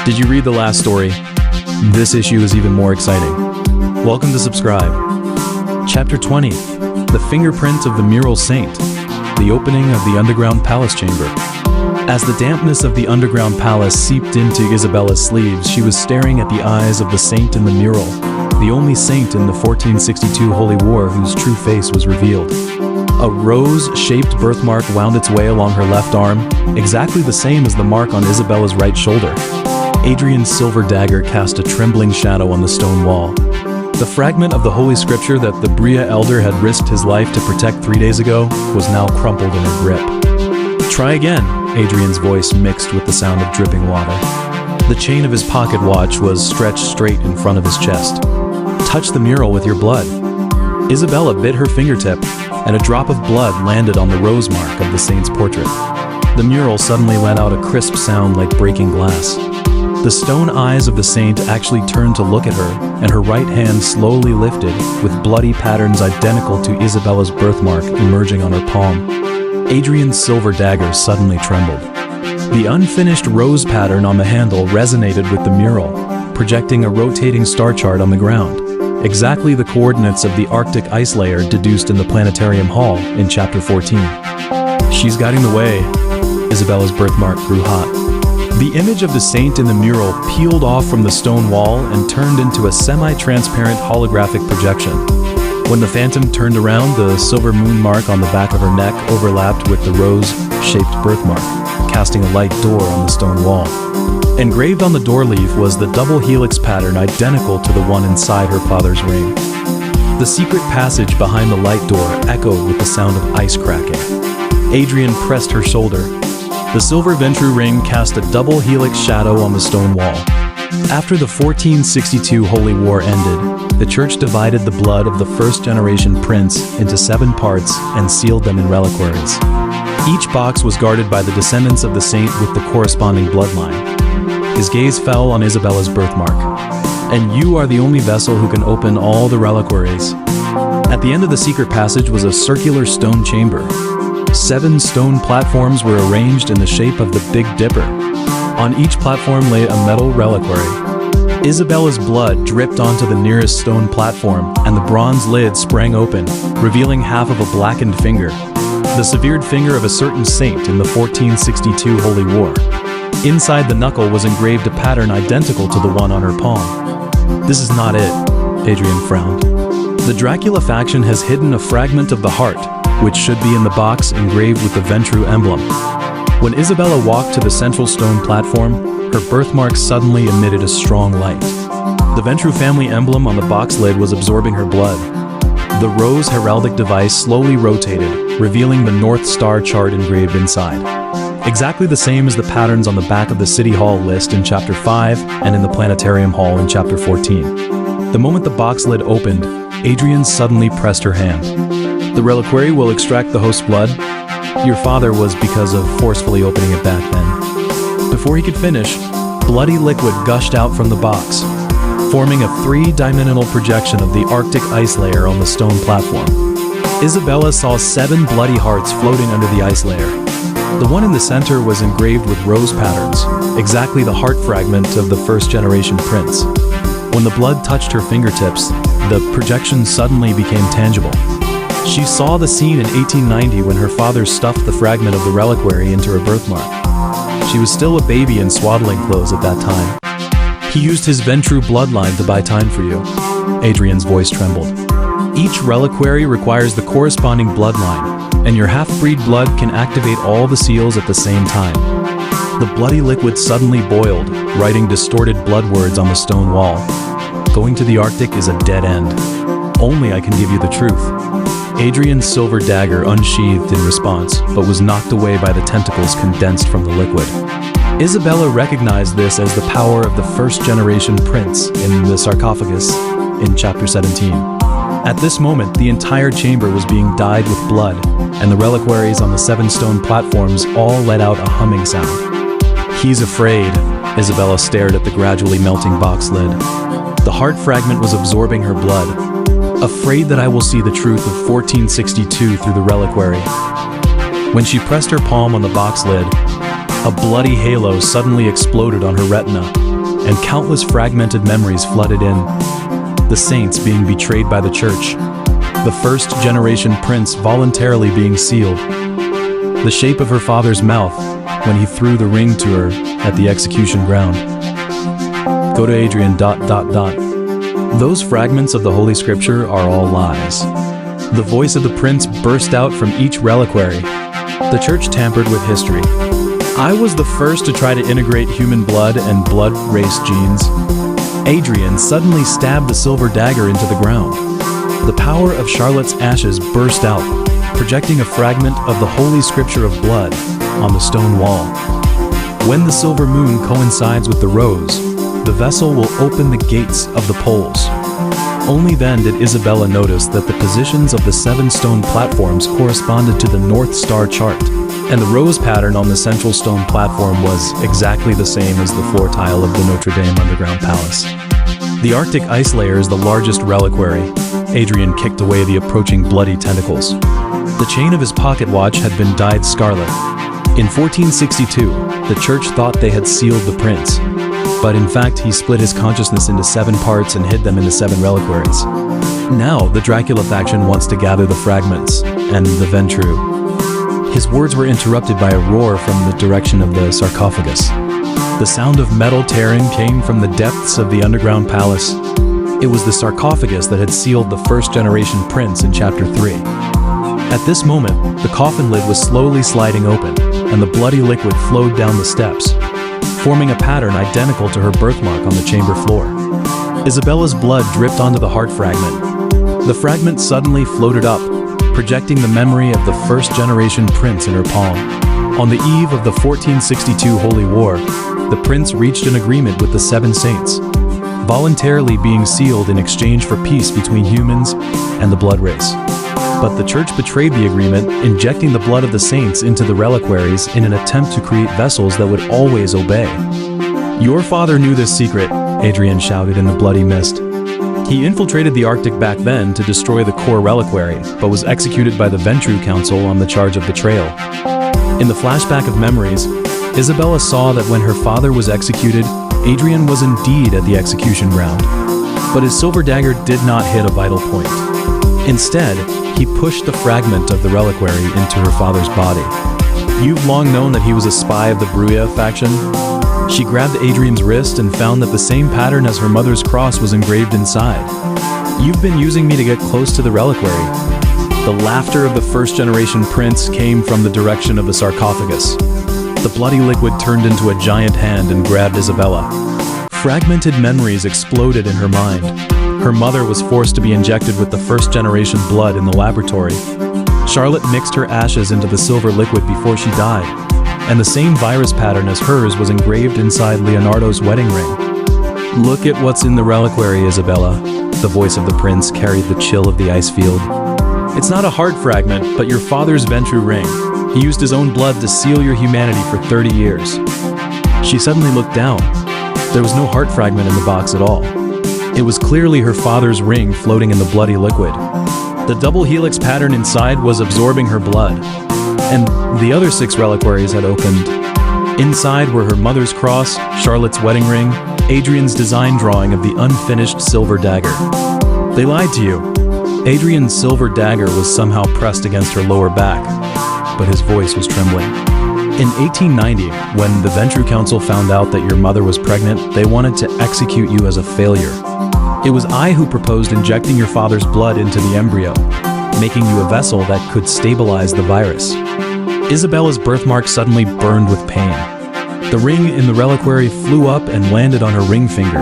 Did you read the last story? This issue is even more exciting. Welcome to subscribe. Chapter 20. The Fingerprint of the Mural Saint. The opening of the underground palace chamber. As the dampness of the underground palace seeped into Isabella's sleeves, she was staring at the eyes of the saint in the mural, the only saint in the 1462 Holy War whose true face was revealed. A rose-shaped birthmark wound its way along her left arm, exactly the same as the mark on Isabella's right shoulder. Adrian's silver dagger cast a trembling shadow on the stone wall. The fragment of the Holy Scripture that the Brujah elder had risked his life to protect 3 days ago was now crumpled in her grip. "Try again," Adrian's voice mixed with the sound of dripping water. The chain of his pocket watch was stretched straight in front of his chest. "Touch the mural with your blood." Isabella bit her fingertip, and a drop of blood landed on the rose mark of the saint's portrait. The mural suddenly let out a crisp sound like breaking glass. The stone eyes of the saint actually turned to look at her, and her right hand slowly lifted, with bloody patterns identical to Isabella's birthmark emerging on her palm. Adrian's silver dagger suddenly trembled. The unfinished rose pattern on the handle resonated with the mural, projecting a rotating star chart on the ground, exactly the coordinates of the Arctic ice layer deduced in the planetarium hall in Chapter 14. "She's guiding the way." Isabella's birthmark grew hot. The image of the saint in the mural peeled off from the stone wall and turned into a semi-transparent holographic projection. When the phantom turned around, the silver moon mark on the back of her neck overlapped with the rose-shaped birthmark, casting a light door on the stone wall. Engraved on the door leaf was the double helix pattern identical to the one inside her father's ring. The secret passage behind the light door echoed with the sound of ice cracking. Adrian pressed her shoulder. The silver ventru ring cast a double helix shadow on the stone wall. After the 1462 Holy War ended, the church divided the blood of the first-generation prince into 7 parts and sealed them in reliquaries. Each box was guarded by the descendants of the saint with the corresponding bloodline. His gaze fell on Isabella's birthmark. "And you are the only vessel who can open all the reliquaries." At the end of the secret passage was a circular stone chamber. 7 stone platforms were arranged in the shape of the Big Dipper. On each platform lay a metal reliquary. Isabella's blood dripped onto the nearest stone platform, and the bronze lid sprang open, revealing half of a blackened finger, the severed finger of a certain saint in the 1462 Holy War. Inside the knuckle was engraved a pattern identical to the one on her palm. "This is not it," Adrian frowned. "The Dracula faction has hidden a fragment of the heart, which should be in the box engraved with the Ventru emblem." When Isabella walked to the central stone platform, her birthmark suddenly emitted a strong light. The Ventru family emblem on the box lid was absorbing her blood. The rose heraldic device slowly rotated, revealing the North Star chart engraved inside. Exactly the same as the patterns on the back of the City Hall list in Chapter 5 and in the Planetarium Hall in Chapter 14. The moment the box lid opened, Adrian suddenly pressed her hand. "The reliquary will extract the host's blood. Your father was because of forcefully opening it back then." Before he could finish, bloody liquid gushed out from the box, forming a 3-dimensional projection of the Arctic ice layer on the stone platform. Isabella saw 7 bloody hearts floating under the ice layer. The one in the center was engraved with rose patterns, exactly the heart fragment of the first-generation prince. When the blood touched her fingertips, the projection suddenly became tangible. She saw the scene in 1890 when her father stuffed the fragment of the reliquary into her birthmark. She was still a baby in swaddling clothes at that time. "He used his Ventru bloodline to buy time for you." Adrian's voice trembled. "Each reliquary requires the corresponding bloodline, and your half-breed blood can activate all the seals at the same time." The bloody liquid suddenly boiled, writing distorted blood words on the stone wall. "Going to the Arctic is a dead end. Only I can give you the truth." Adrian's silver dagger unsheathed in response, but was knocked away by the tentacles condensed from the liquid. Isabella recognized this as the power of the first-generation prince in the sarcophagus in Chapter 17. At this moment, the entire chamber was being dyed with blood, and the reliquaries on the 7 stone platforms all let out a humming sound. "He's afraid." Isabella stared at the gradually melting box lid. The heart fragment was absorbing her blood. "Afraid that I will see the truth of 1462 through the reliquary." When she pressed her palm on the box lid, a bloody halo suddenly exploded on her retina. and countless fragmented memories flooded in. The saints being betrayed by the church. The first-generation prince voluntarily being sealed. The shape of her father's mouth when he threw the ring to her at the execution ground. Go to Adrian... Those fragments of the Holy Scripture are all lies. The voice of the prince burst out from each reliquary. The church tampered with history. I was the first to try to integrate human blood and blood race genes. Adrian suddenly stabbed the silver dagger into the ground. The power of Charlotte's ashes burst out, projecting a fragment of the Holy Scripture of blood on the stone wall. When the silver moon coincides with the rose, the vessel will open the gates of the poles. Only then did Isabella notice that the positions of the 7 stone platforms corresponded to the North Star chart, and the rose pattern on the central stone platform was exactly the same as the floor tile of the Notre Dame underground palace. The Arctic ice layer is the largest reliquary. Adrian kicked away the approaching bloody tentacles. The chain of his pocket watch had been dyed scarlet. In 1462, the church thought they had sealed the prince, but in fact he split his consciousness into 7 parts and hid them into 7 reliquaries. Now the Dracula faction wants to gather the fragments and the ventru. His words were interrupted by a roar from the direction of the sarcophagus. The sound of metal tearing came from the depths of the underground palace. It was the sarcophagus that had sealed the first-generation prince in Chapter 3. At this moment, the coffin lid was slowly sliding open, and the bloody liquid flowed down the steps, forming a pattern identical to her birthmark on the chamber floor. Isabella's blood dripped onto the heart fragment. The fragment suddenly floated up, projecting the memory of the first-generation prince in her palm. On the eve of the 1462 Holy War, the prince reached an agreement with the 7 saints, voluntarily being sealed in exchange for peace between humans and the blood race. But the church betrayed the agreement, injecting the blood of the saints into the reliquaries in an attempt to create vessels that would always obey. Your father knew this secret, Adrian shouted in the bloody mist. He infiltrated the Arctic back then to destroy the core reliquary, but was executed by the Ventru Council on the charge of betrayal. In the flashback of memories, Isabella saw that when her father was executed, Adrian was indeed at the execution ground. But his silver dagger did not hit a vital point. Instead, he pushed the fragment of the reliquary into her father's body. You've long known that he was a spy of the Brujah faction? She grabbed Adrian's wrist and found that the same pattern as her mother's cross was engraved inside. You've been using me to get close to the reliquary. The laughter of the first-generation prince came from the direction of the sarcophagus. The bloody liquid turned into a giant hand and grabbed Isabella. Fragmented memories exploded in her mind. Her mother was forced to be injected with the first-generation blood in the laboratory. Charlotte mixed her ashes into the silver liquid before she died, and the same virus pattern as hers was engraved inside Leonardo's wedding ring. Look at what's in the reliquary, Isabella. The voice of the prince carried the chill of the ice field. It's not a heart fragment, but your father's Ventru ring. He used his own blood to seal your humanity for 30 years. She suddenly looked down. There was no heart fragment in the box at all. It was clearly her father's ring floating in the bloody liquid. The double helix pattern inside was absorbing her blood, and the other 6 reliquaries had opened. Inside were her mother's cross, Charlotte's wedding ring, Adrian's design drawing of the unfinished silver dagger. They lied to you. Adrian's silver dagger was somehow pressed against her lower back, but his voice was trembling. In 1890, when the Ventru Council found out that your mother was pregnant, they wanted to execute you as a failure. It was I who proposed injecting your father's blood into the embryo, making you a vessel that could stabilize the virus. Isabella's birthmark suddenly burned with pain. The ring in the reliquary flew up and landed on her ring finger.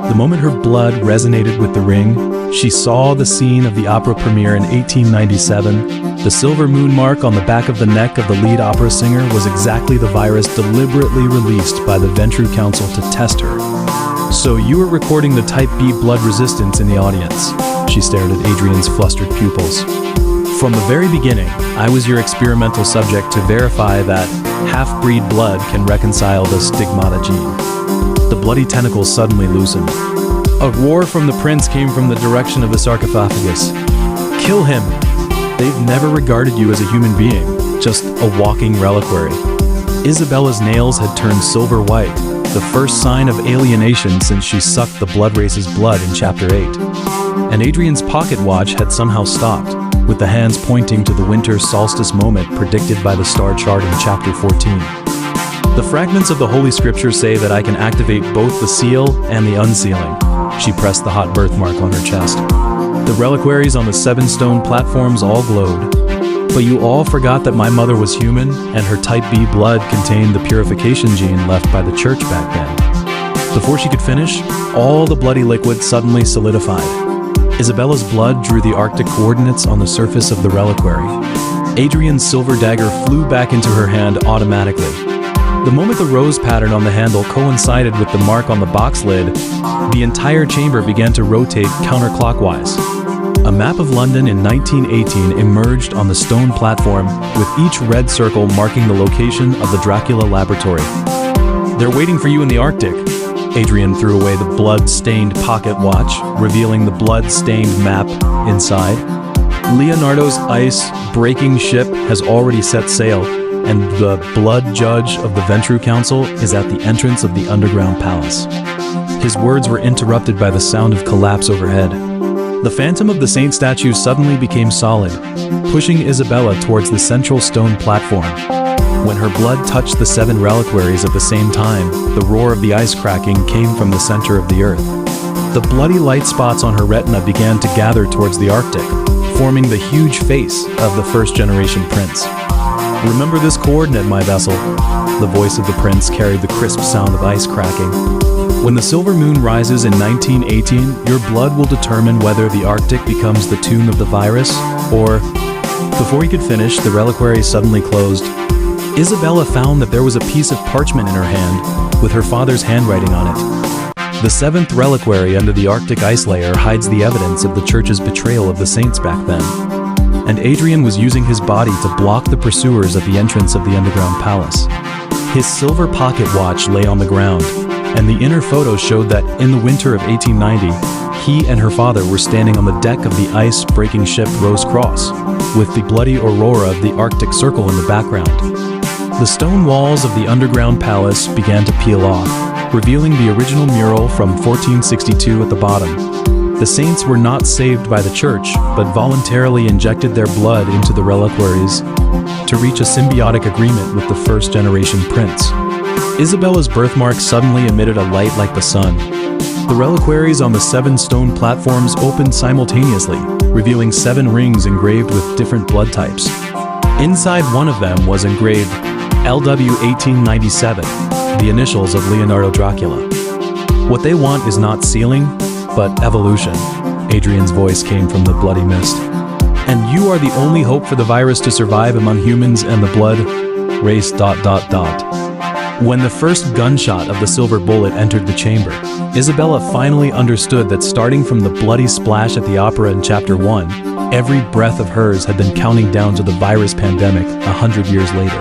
The moment her blood resonated with the ring, she saw the scene of the opera premiere in 1897. The silver moon mark on the back of the neck of the lead opera singer was exactly the virus deliberately released by the Ventru Council to test her. So you were recording the type B blood resistance in the audience. She stared at Adrian's flustered pupils. From the very beginning, I was your experimental subject to verify that half-breed blood can reconcile the Stigmata gene. The bloody tentacles suddenly loosened. A roar from the prince came from the direction of the sarcophagus. Kill him! They've never regarded you as a human being, just a walking reliquary. Isabella's nails had turned silver white, the first sign of alienation since she sucked the blood race's blood in Chapter 8. And Adrian's pocket watch had somehow stopped, with the hands pointing to the winter solstice moment predicted by the star chart in Chapter 14. The fragments of the Holy Scripture say that I can activate both the seal and the unsealing. She pressed the hot birthmark on her chest. The reliquaries on the 7 stone platforms all glowed. But you all forgot that my mother was human, and her type B blood contained the purification gene left by the church back then. Before she could finish, all the bloody liquid suddenly solidified. Isabella's blood drew the Arctic coordinates on the surface of the reliquary. Adrian's silver dagger flew back into her hand automatically. The moment the rose pattern on the handle coincided with the mark on the box lid, the entire chamber began to rotate counterclockwise. A map of London in 1918 emerged on the stone platform, with each red circle marking the location of the Dracula laboratory. "They're waiting for you in the Arctic." Adrian threw away the blood-stained pocket watch, revealing the blood-stained map inside. Leonardo's ice-breaking ship has already set sail, and the blood judge of the Ventru Council is at the entrance of the underground palace. His words were interrupted by the sound of collapse overhead. The phantom of the saint statue suddenly became solid, pushing Isabella towards the central stone platform. When her blood touched the 7 reliquaries at the same time, the roar of the ice cracking came from the center of the earth. The bloody light spots on her retina began to gather towards the Arctic, forming the huge face of the first-generation prince. "Remember this coordinate, my vessel." The voice of the prince carried the crisp sound of ice cracking. "When the silver moon rises in 1918, your blood will determine whether the Arctic becomes the tomb of the virus, or..." Before he could finish, the reliquary suddenly closed. Isabella found that there was a piece of parchment in her hand, with her father's handwriting on it. The 7th reliquary under the Arctic ice layer hides the evidence of the church's betrayal of the saints back then. And Adrian was using his body to block the pursuers at the entrance of the underground palace. His silver pocket watch lay on the ground, and the inner photo showed that in the winter of 1890, he and her father were standing on the deck of the ice-breaking ship Rose Cross, with the bloody aurora of the Arctic Circle in the background. The stone walls of the underground palace began to peel off, revealing the original mural from 1462 at the bottom. The saints were not saved by the church, but voluntarily injected their blood into the reliquaries to reach a symbiotic agreement with the first-generation prince. Isabella's birthmark suddenly emitted a light like the sun. The reliquaries on the 7 stone platforms opened simultaneously, revealing 7 rings engraved with different blood types. Inside one of them was engraved LW 1897, the initials of Leonardo Dracula. "What they want is not sealing, but evolution." Adrian's voice came from the bloody mist. "And you are the only hope for the virus to survive among humans and the blood race ... When the first gunshot of the silver bullet entered the chamber, Isabella finally understood that starting from the bloody splash at the opera in Chapter 1, every breath of hers had been counting down to the virus pandemic 100 years later.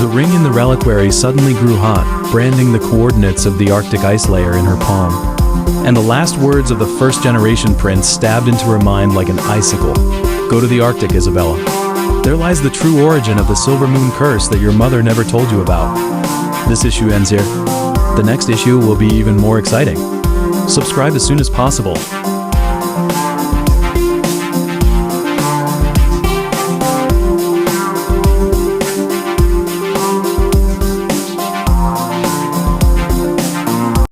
The ring in the reliquary suddenly grew hot, branding the coordinates of the Arctic ice layer in her palm. And the last words of the first-generation prince stabbed into her mind like an icicle. "Go to the Arctic, Isabella. There lies the true origin of the silver moon curse that your mother never told you about." This issue ends here. The next issue will be even more exciting. Subscribe as soon as possible.